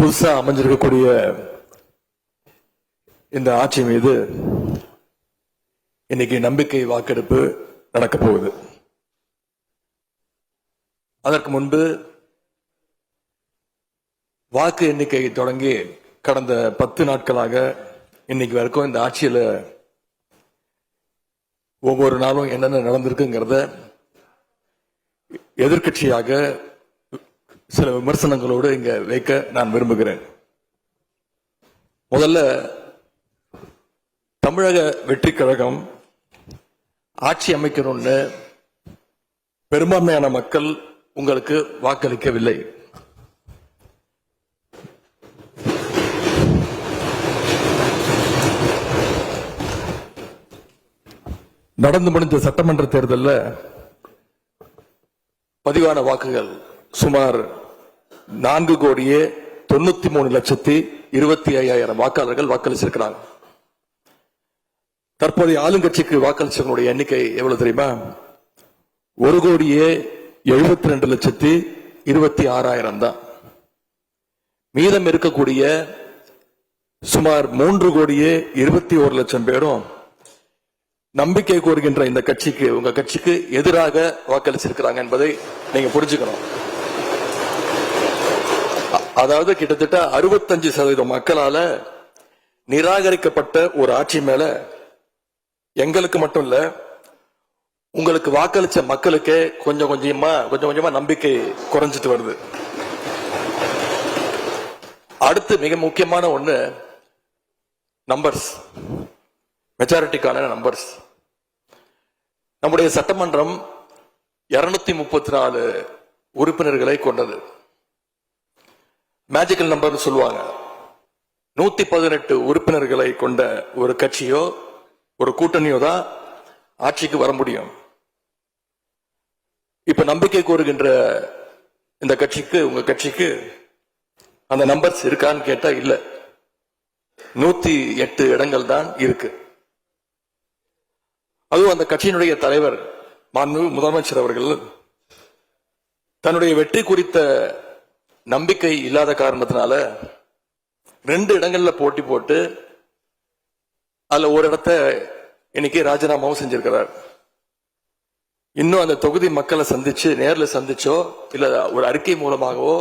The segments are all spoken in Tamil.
புதுசா அமைஞ்சிருக்கக்கூடிய இந்த ஆட்சி மீது இன்னைக்கு நம்பிக்கை வாக்கெடுப்பு நடக்க போகுது. அதற்கு முன்பு வாக்கு எண்ணிக்கை தொடங்கி கடந்த 10 நாட்களாக இன்னைக்கு வரைக்கும் இந்த ஆட்சியில ஒவ்வொரு நாளும் என்னென்ன நடந்திருக்குங்கிறத எதிர்கட்சியாக சில விமர்சனங்களோடு இங்க வைக்க நான் விரும்புகிறேன். முதல்ல தமிழக வெற்றி கழகம் ஆட்சி அமைக்கணும்னு பெரும்பான்மையான மக்கள் உங்களுக்கு வாக்களிக்கவில்லை. நடந்து முடிந்த சட்டமன்ற தேர்தலில் பதிவான வாக்குகள் சுமார் 4,93,25,000 வாக்காளர்கள் வாக்களிச்சிருக்கிறாங்க. தற்போதைய ஆளுங்கட்சிக்கு வாக்களிச்சவங்களுடைய எண்ணிக்கை எவ்வளவு தெரியுமா? 1,72,26,000 தான். மீதம் இருக்கக்கூடிய சுமார் 3,21,00,000 பேரும் நம்பிக்கை கோருகின்ற இந்த கட்சிக்கு, உங்க கட்சிக்கு எதிராக வாக்களிச்சிருக்கிறாங்க என்பதை நீங்க புரிஞ்சுக்கணும். அதாவது கிட்டத்தட்ட 65% மக்களால நிராகரிக்கப்பட்ட ஒரு ஆட்சி மேல எங்களுக்கு மட்டும் இல்ல, உங்களுக்கு வாக்களிச்ச மக்களுக்கே கொஞ்சம் கொஞ்சமா நம்பிக்கை குறைஞ்சிட்டு வருது. அடுத்து மிக முக்கியமான ஒண்ணு நம்பர்ஸ், மெஜாரிட்டிக்கான நம்பர்ஸ். நம்முடைய சட்டமன்றம் 234 உறுப்பினர்களை கொண்டது. மேஜிக்கல் நம்பர் சொல்லுவாங்க. 118 உறுப்பினர்களை கொண்ட ஒரு கட்சியோ ஒரு கூட்டணியோ தான் ஆட்சிக்கு வர முடியும். இப்ப நம்பிக்கை கோருகின்ற இந்த கட்சிக்கு, உங்க கட்சிக்கு அந்த நம்பர்ஸ் இருக்கான்னு கேட்டா இல்ல. 108 இடங்கள் தான் இருக்கு. அதுவும் அந்த கட்சியினுடைய தலைவர் மாண்புமிகு முதலமைச்சர் அவர்கள் தன்னுடைய வெற்றி குறித்த நம்பிக்கை இல்லாத காரணத்தினால 2 இடங்கள்ல போட்டி போட்டு அதுல ஒரு இடத்தை இன்னைக்கு ராஜினாமாவும் செஞ்சிருக்கிறார். இன்னும் அந்த தொகுதி மக்களை சந்திச்சு, நேரில் சந்திச்சோ இல்ல ஒரு அறிக்கை மூலமாகவோ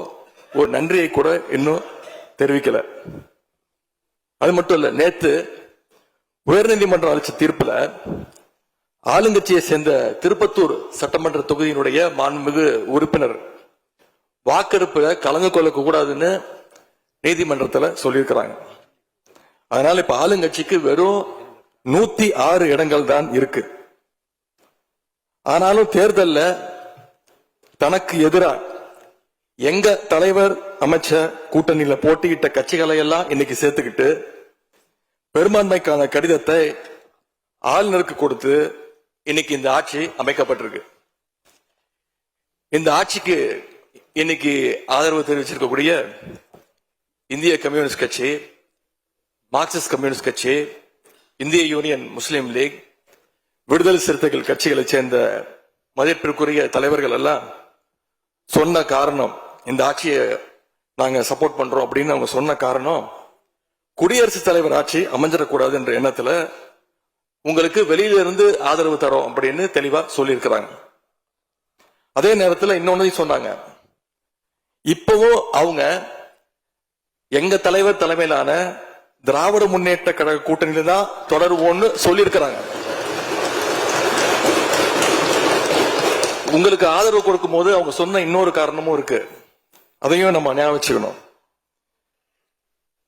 ஒரு நன்றியை கூட இன்னும் தெரிவிக்கல. அது மட்டும் இல்ல, நேத்து உயர்நீதிமன்றம் அளிச்ச தீர்ப்புல ஆளுங்கட்சியை சேர்ந்த திருப்பத்தூர் சட்டமன்ற தொகுதியினுடைய மாண்புமிகு உறுப்பினர் வாக்கெடுப்புல கலந்து கொள்ள கூடாதுன்னு நீதிமன்றத்தில் சொல்லியிருக்கிறாங்க. அதனால இப்ப ஆளுங்கட்சிக்கு வெறும் 106 இடங்கள் தான் இருக்கு. ஆனாலும் தேர்தல்ல தனக்கு எதிராக எங்க தலைவர் அமைச்ச கூட்டணியில போட்டியிட்ட கட்சிகளை எல்லாம் இன்னைக்கு சேர்த்துக்கிட்டு பெரும்பான்மைக்கான கடிதத்தை ஆளுநருக்கு கொடுத்து இன்னைக்கு இந்த ஆட்சி அமைக்கப்பட்டிருக்கு. இந்த ஆட்சிக்கு இன்னைக்கு ஆதரவு தெரிவிச்சிருக்கக்கூடிய இந்திய கம்யூனிஸ்ட் கட்சி, மார்க்சிஸ்ட் கம்யூனிஸ்ட் கட்சி, இந்திய யூனியன் முஸ்லீம் லீக், விடுதலை சிறுத்தைகள் கட்சிகளை சேர்ந்த மதிப்பிற்குரிய தலைவர்கள் எல்லாம் சொன்ன காரணம், இந்த ஆட்சியை நாங்க சப்போர்ட் பண்றோம் அப்படின்னு அவங்க சொன்ன காரணம், குடியரசுத் தலைவர் ஆட்சி அமைஞ்சிடக்கூடாது என்ற எண்ணத்துல உங்களுக்கு வெளியில இருந்து ஆதரவு தரோம் அப்படின்னு தெளிவா சொல்லியிருக்கிறாங்க. அதே நேரத்தில் இன்னொன்னு சொன்னாங்க, இப்பவும் அவங்க எங்க தலைவர் தலைமையிலான திராவிட முன்னேற்ற கழக கூட்டணியில தான் தொடருவோம்னு சொல்லியிருக்கிறாங்க. உங்களுக்கு ஆதரவு கொடுக்கும் போது அவங்க சொன்ன இன்னொரு காரணமும் இருக்கு, அதையும் நம்ம ஞாபகம் வச்சுக்கணும்.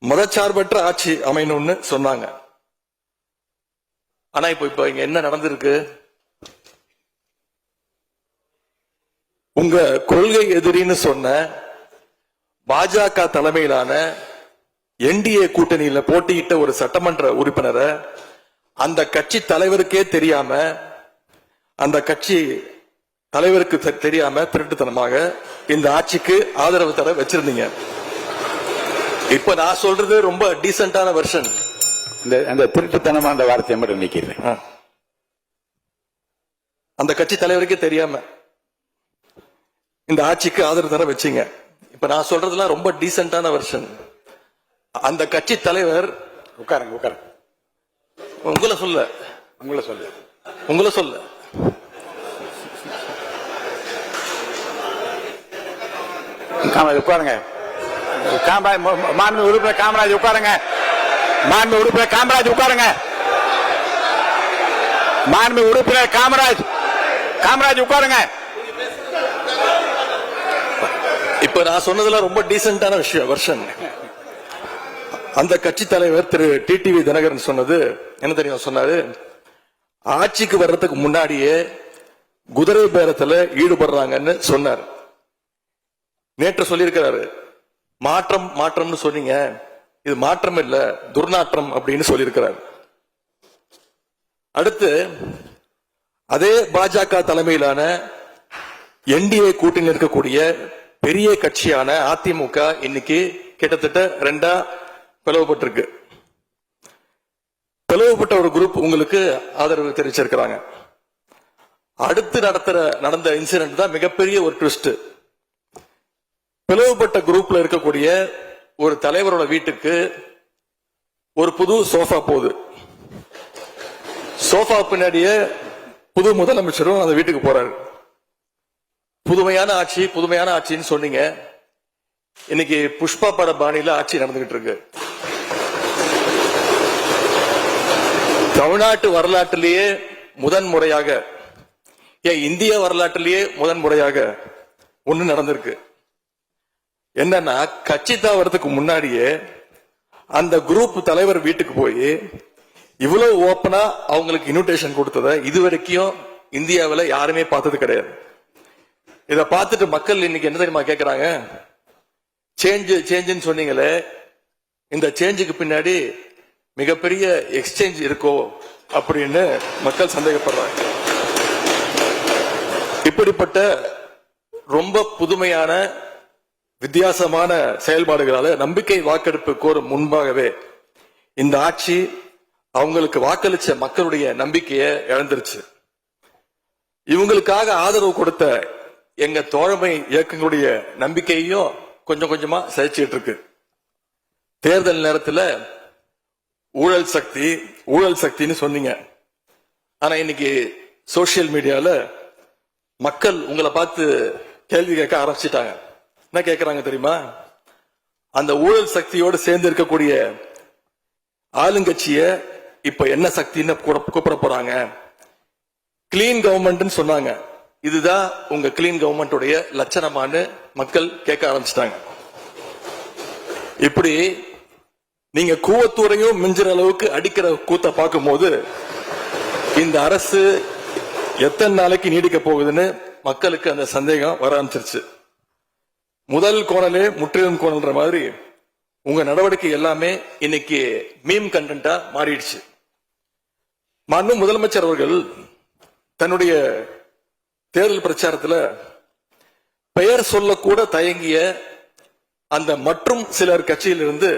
மதச்சார்பற்ற ஆட்சி அமையணும்னு சொன்னாங்க. ஆனா இப்ப இங்க என்ன நடந்திருக்கு? உங்க கொள்கை எதிரின்னு சொன்ன பாஜக தலைமையிலான என்டிஏ கூட்டணியில போட்டியிட்ட ஒரு சட்டமன்ற உறுப்பினரை அந்த கட்சி தலைவருக்கே தெரியாம, அந்த கட்சி தலைவருக்கு தெரியாம திருட்டுத்தனமாக இந்த ஆட்சிக்கு ஆதரவு தர வச்சிருந்தீங்க. இப்ப நான் சொல்றது ரொம்ப டீசென்டான வெர்ஷன். அந்த திருட்டுத்தனமா அந்த வார்த்தையை மட்டும் நிக்கிறேன். அந்த கட்சி தலைவருக்கே தெரியாம இந்த ஆட்சிக்கு ஆதரவு தர வச்சீங்க. இப்ப நான் சொல்றதுலாம் ரொம்ப டீசென்டான வெர்ஷன். அந்த கட்சி தலைவர் உட்காருங்க உட்காருங்க. உங்களை சொல்ல உங்களை சொல்லு. உங்களை சொல்ல உட்காருங்க. மாண்பு உறுப்பினர் காமராஜ் உட்காருங்க. மாண்பு உறுப்பினர் காமராஜ் உட்காருங்க. மாண்பு உறுப்பினர் காமராஜ் உட்காருங்க. இப்ப நான் சொன்னதுல ரொம்ப டீசென்டான விஷயம் வருஷன். அந்த கட்சி தலைவர் திரு டிடிவி தினகரன் சொன்னது என்ன தெரியும்? சொன்னாரு, ஆட்சிக்கு வர்றதுக்கு முன்னாடியே குதிரை பேரத்துல ஈடுபடுறாங்கன்னு சொன்னார். நேற்று சொல்லியிருக்கிறாரு, மாற்றம்னு சொன்னீங்க, இது மாற்றம் இல்ல துர்நாற்றம் அப்படின்னு சொல்லியிருக்கிறார். அடுத்து அதே பாஜக தலைமையிலான என்டிஏ கூட்டணியில் இருக்கக்கூடிய பெரிய கட்சியான அதிமுக இன்னைக்கு கிட்டத்தட்ட 2 பிளவுபட்டிருக்கு. பிளவுபட்ட ஒரு குரூப் உங்களுக்கு ஆதரவு தெரிவிச்சிருக்கிறாங்க. அடுத்து நடந்த இன்சிடென்ட் தான் மிகப்பெரிய ஒரு ட்விஸ்ட். பிளவுபட்ட குரூப்ல இருக்கக்கூடிய ஒரு தலைவரோட வீட்டுக்கு ஒரு புது சோஃபா போகுது. சோஃபா பின்னாடியே புது முதலமைச்சரும் அந்த வீட்டுக்கு போறாரு. புதுமையான ஆட்சின்னு சொன்னீங்க. இன்னைக்கு புஷ்பா பட பாணியில ஆட்சி நடந்துகிட்டு இருக்கு. தமிழ்நாட்டு வரலாற்றிலேயே முதன்முறையாக, இந்திய வரலாற்றிலேயே முதன்முறையாக ஒண்ணு நடந்திருக்கு. என்னன்னா, கட்சி தாவறதுக்கு முன்னாடியே அந்த குரூப் தலைவர் வீட்டுக்கு போய் இவ்வளவு ஓப்பனா அவங்களுக்கு இன்விடேஷன் கொடுத்தத இதுவரைக்கும் இந்தியாவில் யாருமே பார்த்தது கிடையாது. இத பார்த்துட்டு மக்கள் இன்னைக்கு என்ன தெரியுமா கேட்கிறாங்க? சேஞ்சுன்னு சொன்னீங்களே, இந்த சேஞ்சுக்கு பின்னாடி மிகப்பெரிய எக்ஸ்சேஞ்ச் இருக்கோ அப்படின்னு மக்கள் சந்தேகப்படுறாங்க. இப்படிப்பட்ட ரொம்ப புதுமையான வித்தியாசமான செயல்பாடுகளால நம்பிக்கை வாக்கெடுப்பு கோரும் முன்பாகவே இந்த ஆட்சி அவங்களுக்கு வாக்களிச்ச மக்களுடைய நம்பிக்கையை இழந்துருச்சு. இவங்களுக்காக ஆதரவு கொடுத்த எங்க தோழமை இயக்கங்களுடைய நம்பிக்கையையும் கொஞ்சம் கொஞ்சமா சரிச்சிட்டு இருக்கு. தேர்தல் நேரத்தில் ஊழல் சக்தின்னு சொன்னீங்க. ஆனா இன்னைக்கு சோசியல் மீடியால மக்கள் உங்களை பார்த்து கேள்வி கேட்க ஆரம்பிச்சிட்டாங்க. என்ன கேட்கிறாங்க தெரியுமா? அந்த ஊழல் சக்தியோடு சேர்ந்து இருக்கக்கூடிய ஆளுங்கட்சிய இப்ப என்ன சக்தின்னு கூப்பிட போறாங்க. கிளீன் கவர்மெண்ட் சொன்னாங்க. இதுதான் உங்க கிளீன் கவர்மெண்ட் லட்சணமானு மக்கள் கேட்க ஆரம்பிச்சிட்டாங்க. இப்படி நீங்க கூவத்தூரையும் மிஞ்சுற அளவுக்கு அடிக்கிற கூத்த பார்க்கும் போது இந்த அரசு எத்தனை நாளைக்கு நீடிக்க போகுதுன்னு மக்களுக்கு அந்த சந்தேகம் வர ஆரம்பிச்சிருச்சு. முதல் கோணலே முற்றிலும் கோணல்ன்ற மாதிரி உங்க நடவடிக்கை எல்லாமே இன்னைக்கு மீம் கண்டென்ட்டா மாறிடுச்சு. மாண்பு முதலமைச்சர் அவர்கள் தன்னுடைய தேர்தல் பிரச்சாரத்துல பெயர் சொல்லக்கூட தயங்கிய அந்த மற்றும் சிலர் கட்சியிலிருந்து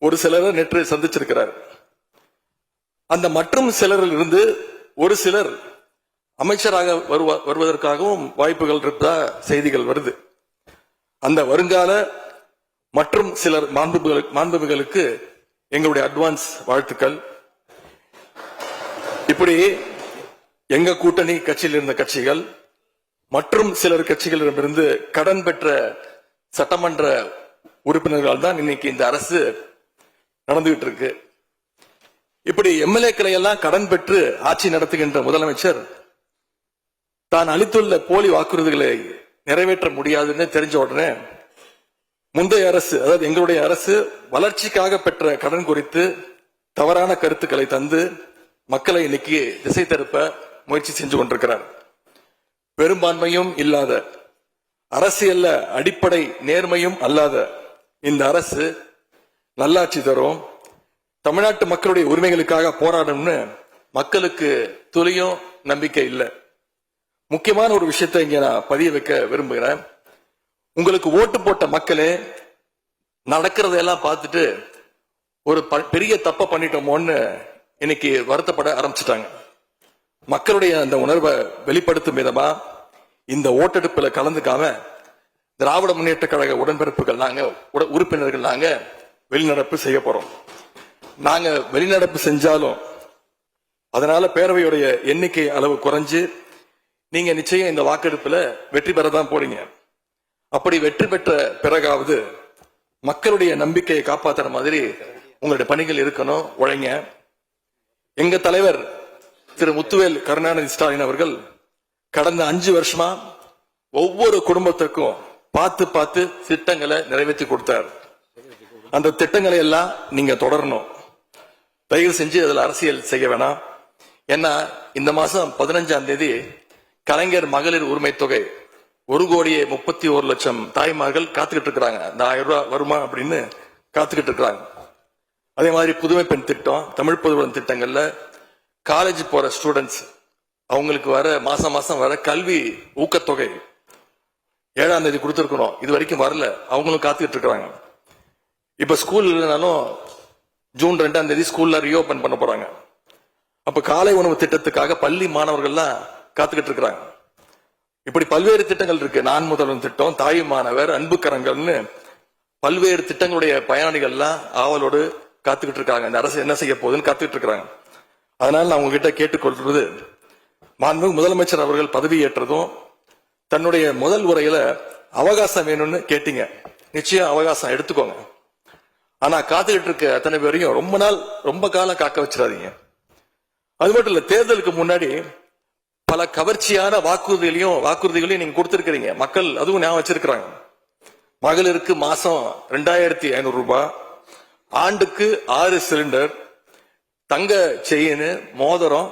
ஒரு சிலரை நேற்று சந்திச்சிருக்கிறார். அந்த மற்றும் சிலரில் இருந்து ஒரு சிலர் அமைச்சராக வருவதற்காகவும் வாய்ப்புகள் இருப்பதா செய்திகள் வருது. அந்த வருங்கால மற்றும் சிலர் மாண்புகளுக்கு எங்களுடைய அட்வான்ஸ் வாழ்த்துக்கள். இப்படி எங்க கூட்டணி கட்சியில் இருந்த கட்சிகள் மற்றும் சிலர் கட்சிகளிடமிருந்து கடன் பெற்ற சட்டமன்ற உறுப்பினர்கள் தான் இன்னைக்கு இந்த அரசு நடந்துகிட்டு இருக்கு. இப்படி எம்எல்ஏக்களை எல்லாம் கடன் பெற்று ஆட்சி நடத்துகின்ற முதலமைச்சர் தான் அளித்துள்ள போலி வாக்குறுதிகளை நிறைவேற்ற முடியாதுன்னு தெரிஞ்ச உடனே முந்தைய அரசு, அதாவது எங்களுடைய அரசு வளர்ச்சிக்காக பெற்ற கடன் குறித்து தவறான கருத்துக்களை தந்து மக்களை இன்னைக்கு திசை திருப்ப முயற்சி செஞ்சு கொண்டிருக்கிறார். பெரும்பான்மையும் இல்லாத, அரசியல்ல அடிப்படை நேர்மையும் அல்லாத இந்த அரசு நல்லாட்சி தரும், தமிழ்நாட்டு மக்களுடைய உரிமைகளுக்காக போராடும்னு மக்களுக்கு துளியும் நம்பிக்கை இல்லை. முக்கியமான ஒரு விஷயத்தை இங்க நான் பதிய வைக்க விரும்புகிறேன். உங்களுக்கு ஓட்டு போட்ட மக்களே நடக்கிறதெல்லாம் பார்த்துட்டு ஒரு பெரிய தப்ப பண்ணிட்டோமோன்னு இன்னைக்கு வருத்தப்பட ஆரம்பிச்சுட்டாங்க. மக்களுடைய அந்த உணர்வை வெளிப்படுத்தும் விதமா இந்த ஓட்டெடுப்புல கலந்துக்காம திராவிட முன்னேற்ற கழக உடன்பிறப்புகள் நாங்க, உறுப்பினர்கள் நாங்க வெளிநடப்பு செய்ய போறோம். நாங்க வெளிநடப்பு செஞ்சாலும் அதனால பேரவையுடைய எண்ணிக்கை அளவு குறைஞ்சு நீங்க நிச்சயம் இந்த வாக்கெடுப்புல வெற்றி பெறதான் போறீங்க. அப்படி வெற்றி பெற்ற பிறகாவது மக்களுடைய நம்பிக்கையை காப்பாற்றுற மாதிரி உங்களுடைய பணிகள் இருக்கணும், உழைங்க. எங்க தலைவர் திரு முத்துவேல் கருணாநிதி ஸ்டாலின் அவர்கள் கடந்த 5 வருஷமா ஒவ்வொரு குடும்பத்துக்கும் பார்த்து பார்த்து திட்டங்களை நிறைவேற்றி கொடுத்தார். அந்த திட்டங்களை எல்லாம் நீங்க தொடரணும். தயவு செஞ்சு அதுல அரசியல் செய்ய வேணாம். ஏன்னா இந்த மாசம் 15ஆம் தேதி கலைஞர் மகளிர் உரிமை தொகை 1,31,00,000 தாய்மார்கள் காத்துக்கிட்டு இருக்கிறாங்க. இந்த 1000 ரூபாய் வருமா அப்படின்னு காத்துக்கிட்டு இருக்கிறாங்க. அதே மாதிரி புதுமை பெண் திட்டம், தமிழ் பொதுவுடன் திட்டங்கள்ல காலேஜ் போற ஸ்டூடெண்ட்ஸ் அவங்களுக்கு வர மாசம் வர கல்வி ஊக்கத்தொகை 7ஆம் தேதி கொடுத்திருக்கணும். இது வரைக்கும் வரல. அவங்களும் காத்துக்கிட்டு இருக்கிறாங்க. இப்ப ஸ்கூல் இல்லைனாலும் ஜூன் 2ஆம் தேதி ஸ்கூல்ல ரீஓபன் பண்ண போறாங்க. அப்ப காலை உணவு திட்டத்துக்காக பள்ளி மாணவர்கள்லாம் காத்துக்கிட்டு இருக்கிறாங்க. இப்படி பல்வேறு திட்டங்கள் இருக்கு. நான் முதல்வன் திட்டம், தாய் மாணவர், அன்பு கரங்கள்னு பல்வேறு திட்டங்களுடைய பயனாளிகள்லாம் ஆவலோடு காத்துக்கிட்டு இருக்காங்க. இந்த அரசு என்ன செய்ய போகுதுன்னு காத்துக்கிட்டு இருக்கிறாங்க. அதனால நான் உங்ககிட்ட கேட்டுக்கொள்றது, மாண்புமிகு முதலமைச்சர் அவர்கள் பதவி ஏற்றதும் தன்னுடைய முதல் உரையில அவகாசம் வேணும்னு கேட்டீங்க. நிச்சயம் அவகாசம் எடுத்துக்கோங்க. ஆனா காத்துக்கிட்டு இருக்க அத்தனை பேரையும் ரொம்ப காலம் காக்க வச்சிடாதீங்க. அது மட்டும் இல்ல, தேர்தலுக்கு முன்னாடி பல கவர்ச்சியான வாக்குறுதிகளையும் நீங்க கொடுத்திருக்கிறீங்க. மக்கள் அதுவும் ஞாபகம் வச்சிருக்கிறாங்க. மகளிருக்கு மாசம் 2,500 ரூபாய், ஆண்டுக்கு 6 சிலிண்டர், தங்க செயின், மோதிரம்,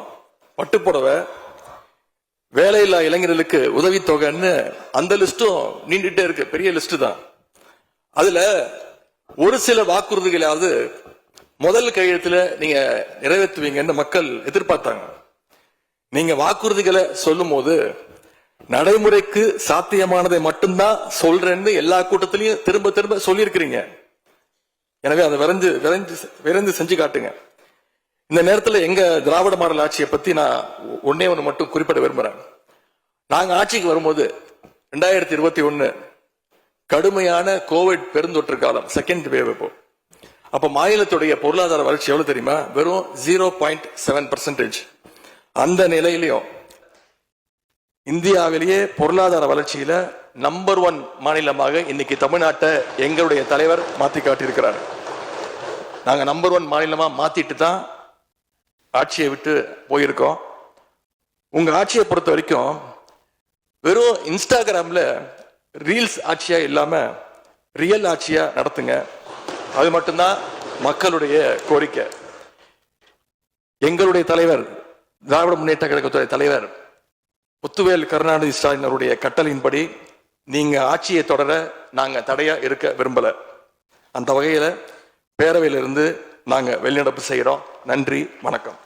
பட்டுப்புடவை, வேலையில்லா இளைஞர்களுக்கு உதவித்தொகைன்னு அந்த லிஸ்டும் நீண்டுட்டே இருக்கு. பெரிய லிஸ்ட் தான். அதுல ஒரு சில வாக்குறுதிகளாவது முதல் கையெழுத்துல நீங்க நிறைவேற்றுவீங்கன்னு மக்கள் எதிர்பார்த்தாங்க. நீங்க வாக்குறுதிகளை சொல்லும் போது நடைமுறைக்கு சாத்தியமானதை மட்டும்தான் சொல்றேன்னு எல்லா கூட்டத்திலையும் திரும்ப திரும்ப சொல்லியிருக்கிறீங்க. எனவே அதை விரைந்து செஞ்சு காட்டுங்க. இந்த நேரத்துல எங்க திராவிட மாடல் ஆட்சியை பத்தி நான் ஒன்னே ஒண்ணு மட்டும் குறிப்பிட விரும்புறேன். நாங்க ஆட்சிக்கு வரும்போது 2021 கடுமையான கோவிட் பெருந்தொற்று காலம், செகண்ட் வேவ். அப்ப மாநிலத்துடைய பொருளாதார வளர்ச்சி எவ்வளவு தெரியுமா? வெறும் 0.7%. அந்த நிலையிலையும் இந்தியாவிலேயே பொருளாதார வளர்ச்சியில நம்பர் 1 மாநிலமாக இன்னைக்கு தமிழ்நாட்டை எங்களுடைய தலைவர் மாத்தி காட்டியிருக்கிறார். நாங்க நம்பர் 1 மாநிலமா மாத்திட்டு தான் ஆட்சியை விட்டு போயிருக்கோம். உங்க ஆட்சியை பொறுத்த வரைக்கும் வெறும் இன்ஸ்டாகிராம்ல ரீல்ஸ் ஆட்சியா இல்லாம ரியல் ஆட்சியா நடத்துங்க. அது மட்டும்தான் மக்களுடைய கோரிக்கை. எங்களுடைய தலைவர், திராவிட முன்னேற்ற கழகத்துடைய தலைவர் முத்துவேல் கருணாநிதி ஸ்டாலின் அவருடைய கட்டளையின்படி நீங்க ஆட்சியை தொடர நாங்க தடையா இருக்க விரும்பல. அந்த வகையில பேரவையிலிருந்து நாங்க வெளிநடப்பு செய்யறோம். நன்றி, வணக்கம்.